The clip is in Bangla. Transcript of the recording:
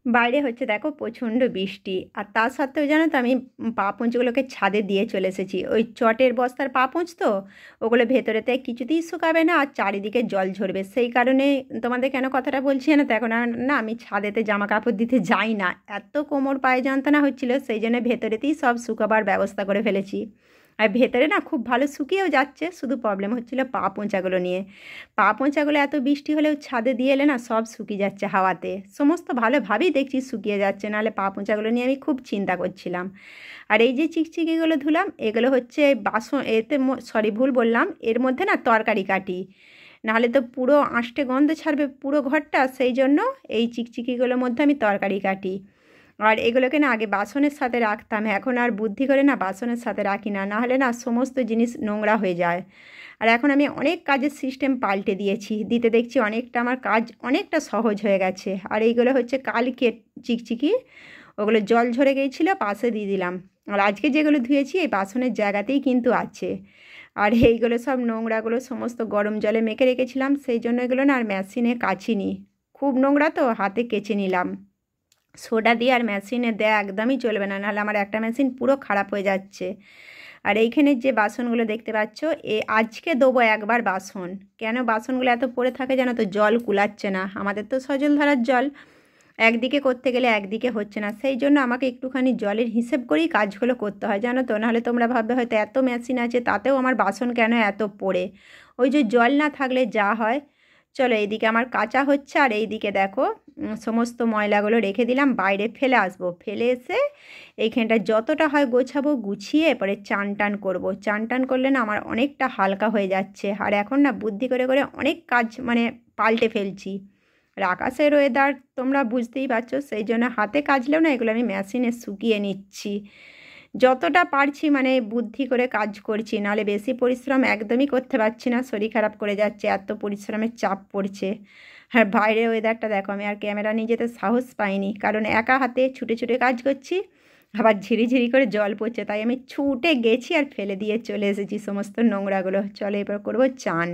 বাইরে হচ্ছে দেখো প্রচণ্ড বৃষ্টি, আর তা সত্ত্বেও জানো তো আমি পা পুঁচগুলোকে ছাদে দিয়ে চলে এসেছি। ওই চটের বস্তার পা পুঁচ তো, ওগুলো ভেতরেতে কিছুতেই শুকাবে না আর চারিদিকে জল ঝরবে। সেই কারণে তোমাদের কেন কথাটা বলছি না তো, এখন আর না আমি ছাদেতে জামা কাপড় দিতে যাই না, এত কোমর পায়ে যন্ত্রণা হচ্ছিল, সেই জন্য ভেতরেতেই সব শুকাবার ব্যবস্থা করে ফেলেছি। আর ভেতরে না খুব ভালো শুকিয়েও যাচ্ছে, শুধু প্রবলেম হচ্ছিল পা পোঁচাগুলো নিয়ে। পা পোঁচাগুলো এত বৃষ্টি হলেও ছাদে দিয়ে এলে না সব শুকিয়ে যাচ্ছে হাওয়াতে, সমস্ত ভালোভাবেই দেখছি শুকিয়ে যাচ্ছে, নাহলে পা পোঁচাগুলো নিয়ে আমি খুব চিন্তা করছিলাম। আর এই যে চিকচিকিগুলো ধুলাম, এগুলো হচ্ছে বাসন, এতে সরি ভুল বললাম, এর মধ্যে না তরকারি কাটি, নাহলে তো পুরো আঁশটে গন্ধ ছাড়বে পুরো ঘরটা, সেই জন্য এই চিকচিকিগুলোর মধ্যে আমি তরকারি কাটি। আর এগুলোকে না আগে বাসনের সাথে রাখতাম, এখন আর বুদ্ধি করে না বাসনের সাথে রাখি না, নাহলে না সমস্ত জিনিস নোংরা হয়ে যায়। আর এখন আমি অনেক কাজের সিস্টেম পাল্টে দিয়েছি, দিতে দেখছি অনেকটা আমার কাজ অনেকটা সহজ হয়ে গেছে। আর এইগুলো হচ্ছে কালকে চিকচিকি, ওগুলো জল ঝরে গিয়েছিলো, পাশে দিয়ে দিলাম। আর আজকে যেগুলো ধুয়েছি এই বাসনের জায়গাতেই কিন্তু আছে। আর এইগুলো সব নোংরাগুলো সমস্ত গরম জলে মেখে রেখেছিলাম, সেই জন্য এগুলো না আর মেশিনে কাচিনি, খুব নোংরা তো হাতে কেচে নিলাম। সোডা দিয়ে আর মেশিনে দেয়া একদমই চলবে না, নাহলে আমার একটা মেশিন পুরো খারাপ হয়ে যাচ্ছে। আর এইখানে যে বাসনগুলো দেখতে পাচ্ছ, আজকে দেবো একবার বাসন। কেন বাসনগুলো এত পড়ে থাকে জানো তো, জল কুলাচ্ছে না, আমাদের তো সজল ধারার জল, একদিকে করতে গেলে একদিকে হচ্ছে না, সেই জন্য আমাকে একটুখানি জলের হিসেব করেই কাজগুলো করতে হয় জানো তো। নাহলে তোমরা ভাববে হয়তো এত মেশিন আছে তাতেও আমার বাসন কেন এত পড়ে, ওই যে জল না থাকলে যা হয়। চলো এইদিকে আমার কাঁচা হচ্ছে, আর এইদিকে দেখো সমস্ত ময়লাগুলো রেখে দিলাম, বাইরে ফেলে আসবো, ফেলে এসে এইখানটা যতটা হয় গোছাবো, গুছিয়ে এরপরে চান টান করবো। চান টান করলে না আমার অনেকটা হালকা হয়ে যাচ্ছে। আর এখন না বুদ্ধি করে করে অনেক কাজ মানে পাল্টে ফেলছি। আর আকাশের ওয়েদার তোমরা বুঝতেই পারছো, সেই জন্য হাতে কাজলেও না এগুলো আমি মেশিনে শুকিয়ে নিচ্ছি। যতটা পারছি মানে বুদ্ধি করে কাজ করছি, নাহলে বেশি পরিশ্রম একদমই করতে পারছি না, শরীর খারাপ করে যাচ্ছে, এত পরিশ্রমের চাপ পড়ছে। আর বাইরের ওয়েদারটা দেখো, আমি আর ক্যামেরা নিয়ে যেতে সাহস পাইনি, কারণ একা হাতে ছুটে ছুটে কাজ করছি, আবার ঝিরিঝিরি করে জল পড়ছে, তাই আমি ছুটে গেছি আর ফেলে দিয়ে চলে এসেছি সমস্ত নোংরাগুলো। চলো এবার করবো চান।